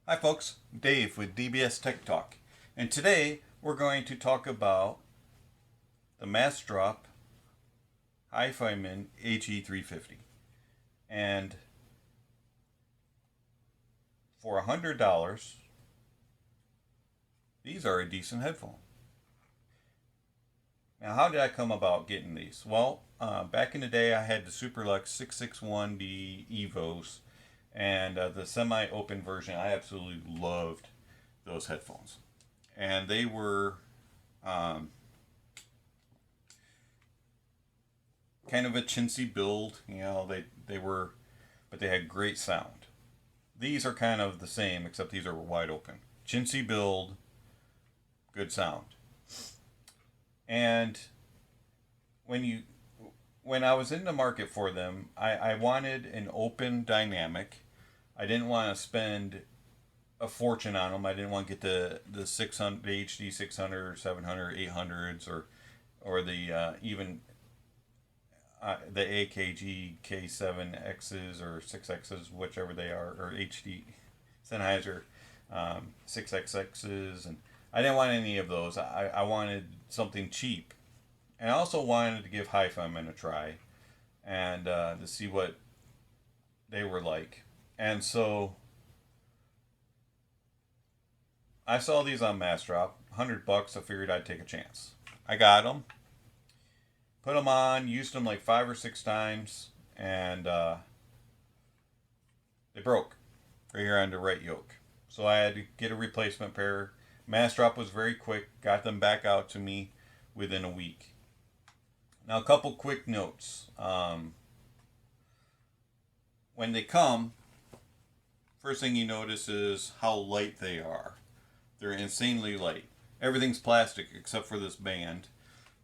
Hi folks, Dave with DBS Tech Talk, and today we're going to talk about the Massdrop Hifiman HE350. And for $100, these are a decent headphone. Now, how did I come about getting these? Well, back in the day, I had the Superlux 661D Evos, and the semi-open version. I absolutely loved those headphones, and they were um, kind of a chintzy build. They were, but they had great sound. These are kind of the same, except these are wide open. Chintzy build, good sound. And when you when I was in the market for them, I wanted an open dynamic. I didn't want to spend a fortune on them. I didn't want to get the 600, the HD 600, 700, 800s, or the even the AKG K7Xs or 6Xs, whichever they are, or HD Sennheiser 6XXs, and I didn't want any of those. I wanted something cheap, and I also wanted to give Hifiman a try and to see what they were like. And so I saw these on Massdrop, $100. I figured I'd take a chance. I got them, put them on, used them like 5 or 6 times, and they broke right here on the right yoke. So I had to get a replacement pair. Massdrop was very quick, got them back out to me within a week. Now, a couple quick notes. When they come, first thing you notice is how light they are. They're insanely light. Everything's plastic except for this band.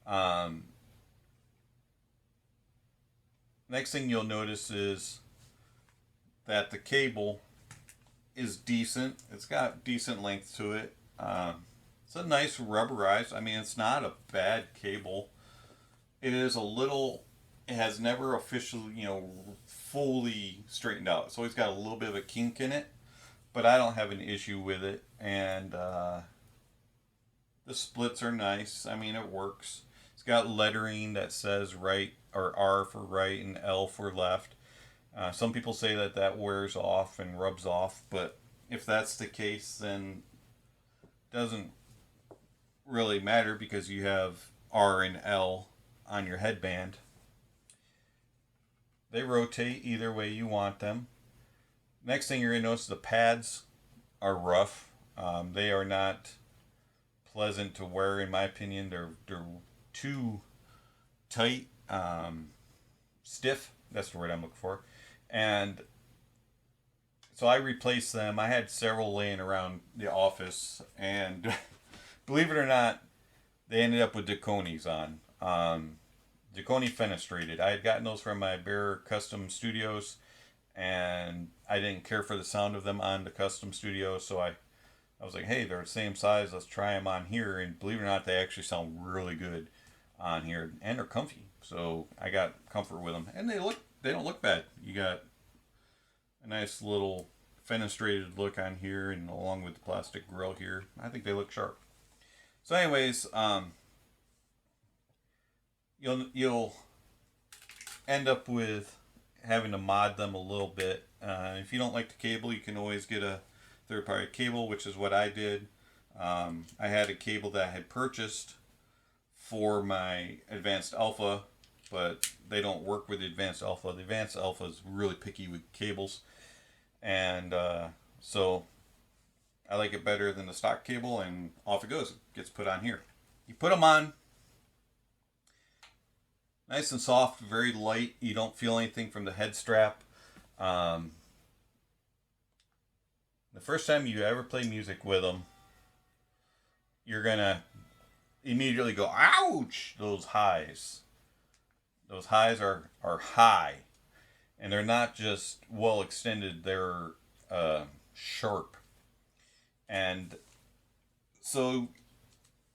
Um, Next thing you'll notice is that the cable is decent. It's got decent length to it. It's a nice rubberized. I mean, it's not a bad cable. It is a little. It has never officially, fully straightened out. It's always got a little bit of a kink in it, but I don't have an issue with it. And the splits are nice. I mean, it works. It's got lettering that says right or R for right and L for left. Some people say that that wears off and rubs off, but if that's the case, then it doesn't really matter because you have R and L on your headband. They rotate either way you want them. Next thing you're going to notice, the pads are rough. They are not pleasant to wear, in my opinion. They're too tight, stiff. That's the word I'm looking for. And so I replaced them. I had several laying around the office, and believe it or not, they ended up with Daconis on. Dakoni fenestrated. I had gotten those from my Bear Custom Studios, and I didn't care for the sound of them on the Custom Studio, so I was like, hey, they're the same size. Let's try them on here. And believe it or not, they actually sound really good on here, and they're comfy. So I got comfort with them, and they don't look bad. You got a nice little fenestrated look on here, and along with the plastic grill here, I think they look sharp. So, anyways, you'll end up with having to mod them a little bit. If you don't like the cable, you can always get a third party cable, which is what I did. I had a cable that I had purchased for my Advanced Alpha, but they don't work with the Advanced Alpha. The Advanced Alpha is really picky with cables, and so I like it better than the stock cable, and off it goes. It gets put on here. You put them on, nice and soft, very light. You don't feel anything from the head strap. Um, the first time you ever play music with them, you're gonna immediately go, ouch! Those highs are high, and they're not just well extended. They're sharp, and so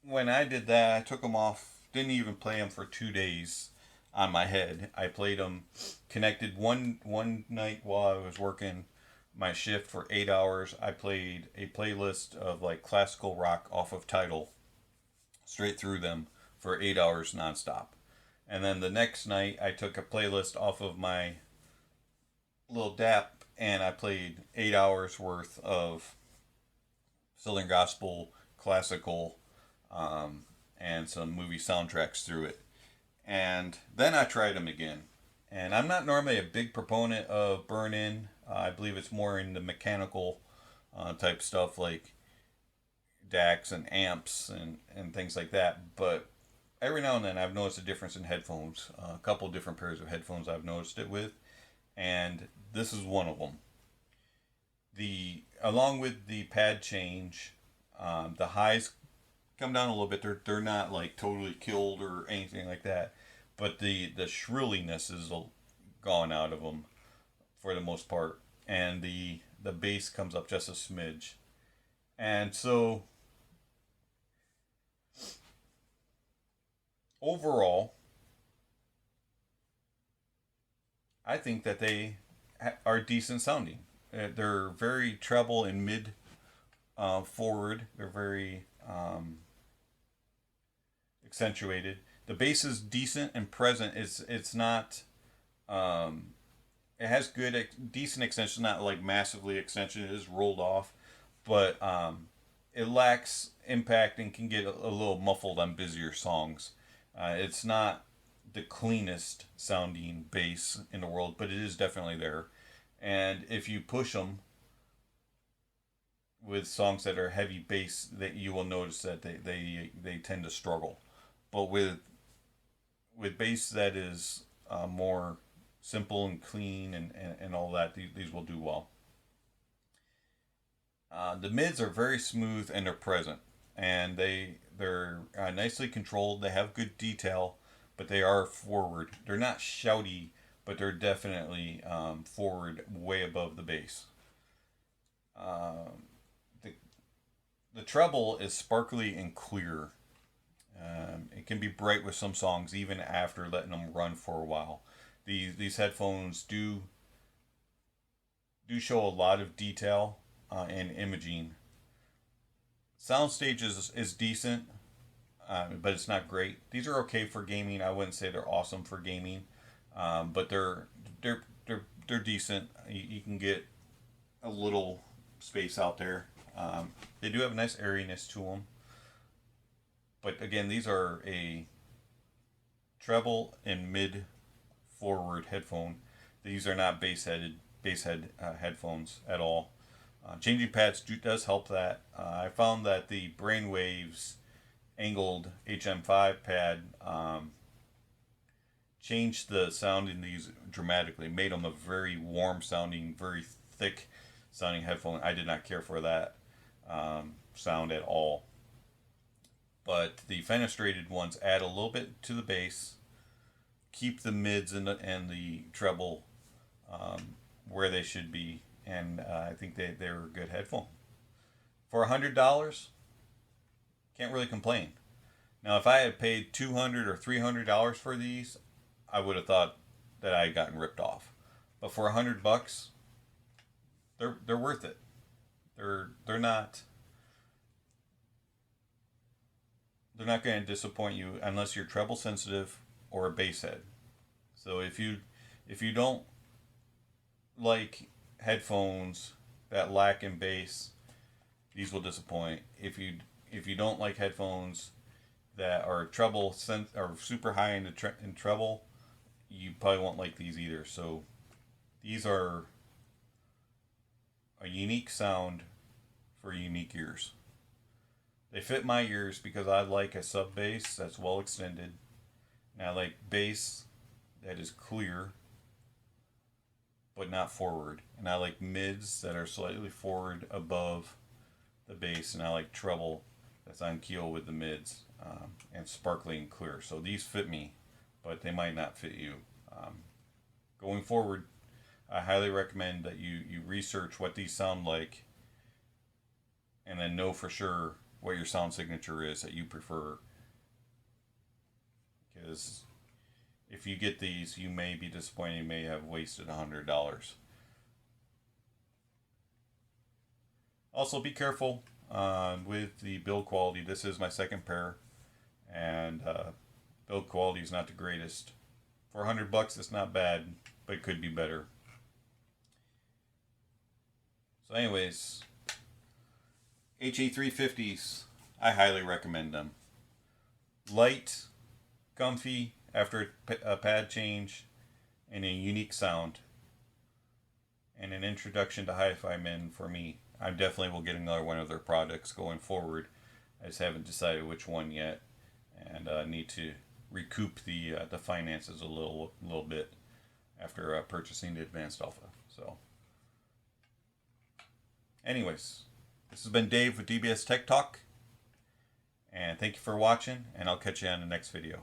when I did that, I took them off. Didn't even play them for 2 days on my head. I played them connected one night while I was working my shift for 8 hours, I played a playlist of like classical rock off of Tidal straight through them for 8 hours nonstop. And then the next night, I took a playlist off of my little DAP and I played 8 hours worth of Southern Gospel, classical, and some movie soundtracks through it. And then I tried them again. And I'm not normally a big proponent of burn in. I believe it's more in the mechanical type stuff like DACs and amps and things like that. But every now and then I've noticed a difference in headphones. A couple different pairs of headphones I've noticed it with. And this is one of them. Along with the pad change, the highs come down a little bit. They're not like totally killed or anything like that, but the shrilliness is gone out of them for the most part, and the bass comes up just a smidge, and so overall, I think that they are decent sounding. They're very treble and mid forward. They're very accentuated. The bass is decent and present. It's not. It has good, decent extension. Not like massively extension. It is rolled off, but it lacks impact and can get a little muffled on busier songs. It's not the cleanest sounding bass in the world, but it is definitely there. And if you push them with songs that are heavy bass, that you will notice that they tend to struggle. But with bass that is more simple and clean and all that, these will do well. The mids are very smooth and they're present, and they're nicely controlled. They have good detail, but they are forward. They're not shouty, but they're definitely forward, way above the bass. The the treble is sparkly and clear. It can be bright with some songs even after letting them run for a while. These headphones do show a lot of detail and imaging. Soundstage is decent, but it's not great. These are okay for gaming. I wouldn't say they're awesome for gaming, but they're decent. You can get a little space out there. They do have a nice airiness to them. But again, these are a treble and mid forward headphone. These are not bass head headphones at all. Changing pads does help that. I found that the Brainwaves angled HM5 pad changed the sound in these dramatically, made them a very warm sounding, very thick sounding headphone. I did not care for that sound at all. But the fenestrated ones add a little bit to the bass, keep the mids and the treble where they should be, and I think they're a good headphone. For $100, can't really complain. Now, if I had paid $200 or $300 for these, I would have thought that I had gotten ripped off. But for $100, they're worth it. They're not going to disappoint you unless you're treble sensitive or a bass head. So if you don't like headphones that lack in bass, these will disappoint. If you don't like headphones that are treble or super high in treble, you probably won't like these either. So these are a unique sound for unique ears. They fit my ears because I like a sub bass that's well extended, and I like bass that is clear but not forward, and I like mids that are slightly forward above the bass, and I like treble that's on keel with the mids and sparkly and clear. So these fit me, but they might not fit you. Going forward, I highly recommend that you research what these sound like, and then know for sure what your sound signature is that you prefer. Because if you get these, you may be disappointed. You may have wasted $100. Also, be careful with the build quality. This is my second pair, and build quality is not the greatest. For $100, it's not bad, but it could be better. So, anyways, HE350s, I highly recommend them. Light, comfy after a pad change, and a unique sound. And an introduction to Hifiman for me. I definitely will get another one of their products going forward. I just haven't decided which one yet, and need to recoup the finances a little bit after purchasing the advanced alpha. So, anyways, this has been Dave with DBS Tech Talk, and thank you for watching. And I'll catch you on the next video.